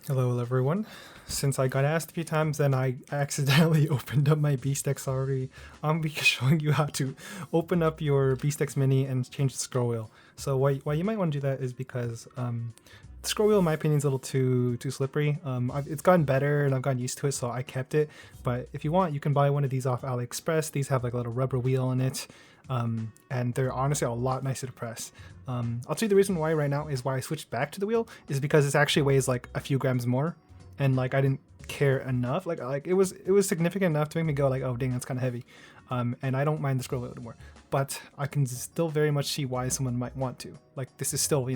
Hello everyone. Since I got asked a few times and I accidentally opened up my BeastX already, I'm be showing you how to open up your BeastX Mini and change the scroll wheel. So why you might want to do that is because the scroll wheel in my opinion is a little too slippery. It's gotten better and I've gotten used to it, so I kept it. But if you want, you can buy one of these off AliExpress. These have like a little rubber wheel in it. And they're honestly a lot nicer to press. I'll tell you the reason why right now is why I switched back to the wheel is because it actually weighs like a few grams more, and like I didn't care enough. Like it was significant enough to make me go like, oh dang, that's kind of heavy. And I don't mind the scroll wheel anymore, but I can still very much see why someone might want to. Like this is still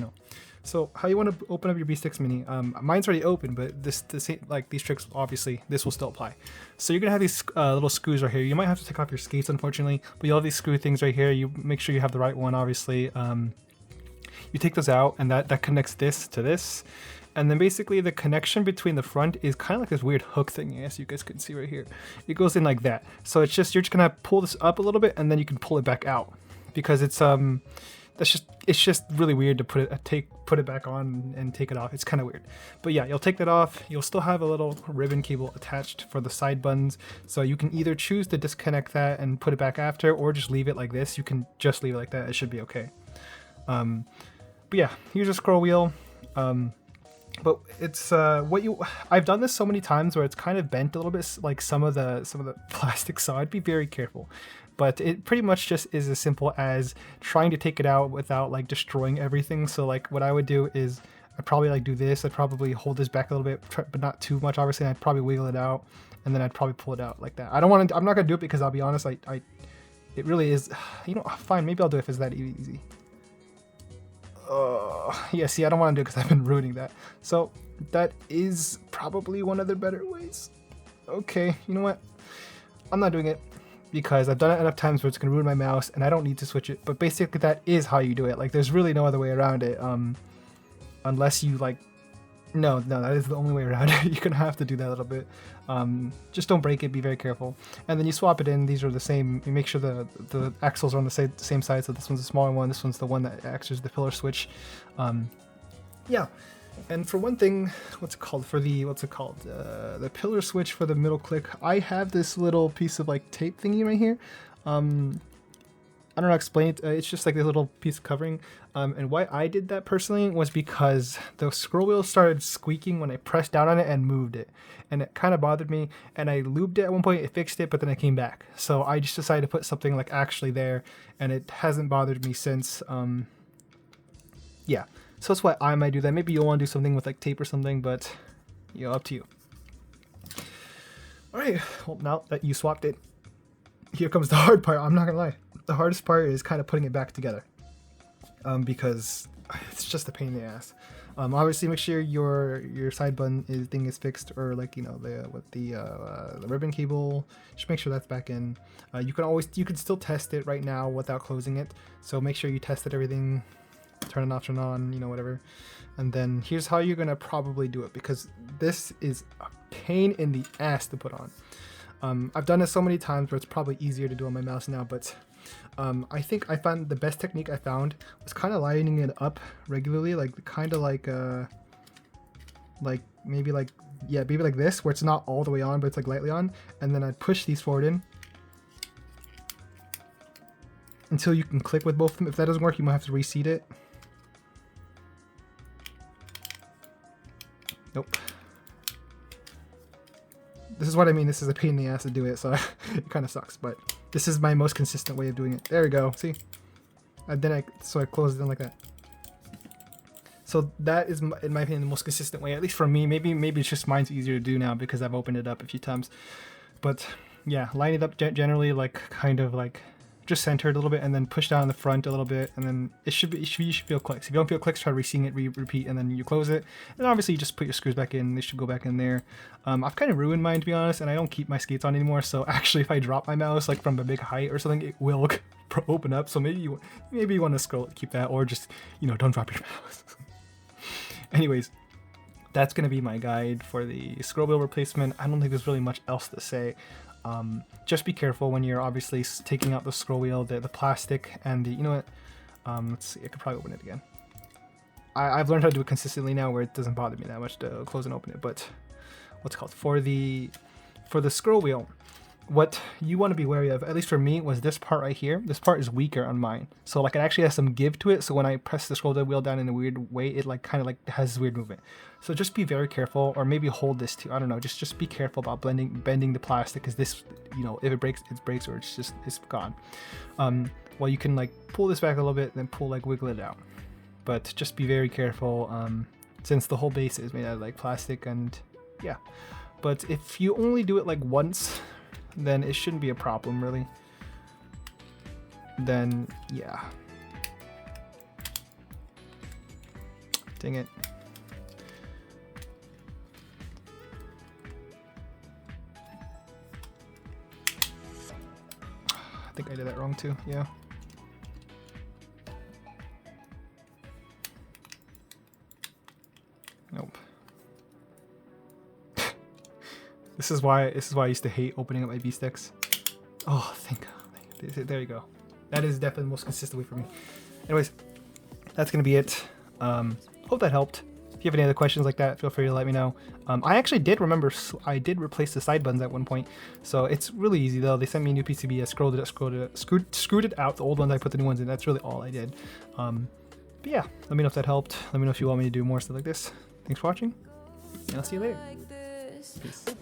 So how you want to open up your BeastX Mini? Mine's already open, but like these tricks obviously this will still apply. So you're gonna have these little screws right here. You might have to take off your skates unfortunately, but you'll have these screw things right here. You make sure you have the right one obviously. You take those out and that connects this to this. And then basically the connection between the front is kind of like this weird hook thing, as you guys can see right here. It goes in like that. So you're just gonna pull this up a little bit and then you can pull it back out, because it's just really weird to put it back on and take it off. It's kind of weird. But yeah, you'll take that off. You'll still have a little ribbon cable attached for the side buttons. So you can either choose to disconnect that and put it back after, or just leave it like this. You can just leave it like that. It should be okay. But yeah, here's a scroll wheel. But it's I've done this so many times where it's kind of bent a little bit, like some of the plastic, so I'd be very careful. But it pretty much just is as simple as trying to take it out without like destroying everything. So like what I would do is I'd probably like do this. I'd probably hold this back a little bit, but not too much obviously. And I'd probably wiggle it out, and then I'd probably pull it out like that. I'm not gonna do it because I'll be honest, it really is, fine, maybe I'll do it if it's that easy. Yeah, see, I don't want to do it because I've been ruining that. So that is probably one of the better ways. Okay, you know what? I'm not doing it because I've done it enough times where it's going to ruin my mouse and I don't need to switch it. But basically that is how you do it. Like there's really no other way around it. Unless you like, no, that is the only way around it. You're going to have to do that a little bit. Just don't break it, be very careful. And then you swap it in. These are the same. You make sure the axles are on the same side. So this one's a smaller one. This one's the one that acts as the pillar switch. Yeah. And for one thing, the pillar switch for the middle click, I have this little piece of like tape thingy right here. I don't know how to explain it. It's just like this little piece of covering. And why I did that personally was because the scroll wheel started squeaking when I pressed down on it and moved it. And it kind of bothered me. And I lubed it at one point, it fixed it, but then it came back. So I just decided to put something like actually there, and it hasn't bothered me since. Yeah. So that's why I might do that. Maybe you'll want to do something with like tape or something, but up to you. All right. Well, now that you swapped it, here comes the hard part. I'm not gonna lie. The hardest part is kind of putting it back together, because it's just a pain in the ass. Obviously, make sure your side button thing is fixed, or like the ribbon cable. Just make sure that's back in. You can still test it right now without closing it. So make sure you tested everything. Turn it off, turn it on, whatever. And then here's how you're gonna probably do it, because this is a pain in the ass to put on. I've done it so many times where it's probably easier to do on my mouse now, but I think I found the best technique I found was kind of lining it up regularly, maybe like this, where it's not all the way on, but it's like lightly on, and then I'd push these forward in until you can click with both of them. If that doesn't work, you might have to reseat it. Nope. This is what I mean. This is a pain in the ass to do it, so it kind of sucks. But this is my most consistent way of doing it. There we go. See? And then I close it in like that. So that is, in my opinion, the most consistent way, at least for me. Maybe it's just mine's easier to do now because I've opened it up a few times. But yeah, line it up generally like kind of like just center it a little bit, and then push down the front a little bit, and then you should feel clicks. If you don't feel clicks, try reseeing it, repeat, and then you close it. And obviously you just put your screws back in. They should go back in there. I've kind of ruined mine, to be honest, and I don't keep my skates on anymore. So actually, if I drop my mouse like from a big height or something, it will open up. So maybe you want to keep that, or just don't drop your mouse. Anyways, that's gonna be my guide for the scroll wheel replacement. I don't think there's really much else to say. Just be careful when you're obviously taking out the scroll wheel, the plastic, and the, let's see, I could probably open it again. I've learned how to do it consistently now where it doesn't bother me that much to close and open it. But what's it called, for the scroll wheel, what you want to be wary of, at least for me, was this part right here. This part is weaker on mine, so like it actually has some give to it. So when I press the scroll wheel down in a weird way, it like kind of like has weird movement. So just be very careful, or maybe hold this too. I don't know. Just be careful about bending the plastic, because this, you know, if it breaks, or it's gone. Well, you can like pull this back a little bit, then wiggle it out. But just be very careful, since the whole base is made out of like plastic, and yeah. But if you only do it like once, then it shouldn't be a problem really. Then yeah. Dang it. I think I did that wrong too, yeah. Nope. This is why I used to hate opening up my B-sticks. Oh, thank God. There you go. That is definitely the most consistent way for me. Anyways, that's gonna be it. Hope that helped. If you have any other questions like that, feel free to let me know. I actually did remember I did replace the side buttons at one point, so it's really easy though. They sent me a new PCB. I screwed it out. The old ones, I put the new ones in. That's really all I did. But yeah, let me know if that helped. Let me know if you want me to do more stuff like this. Thanks for watching, and I'll see you later. Peace.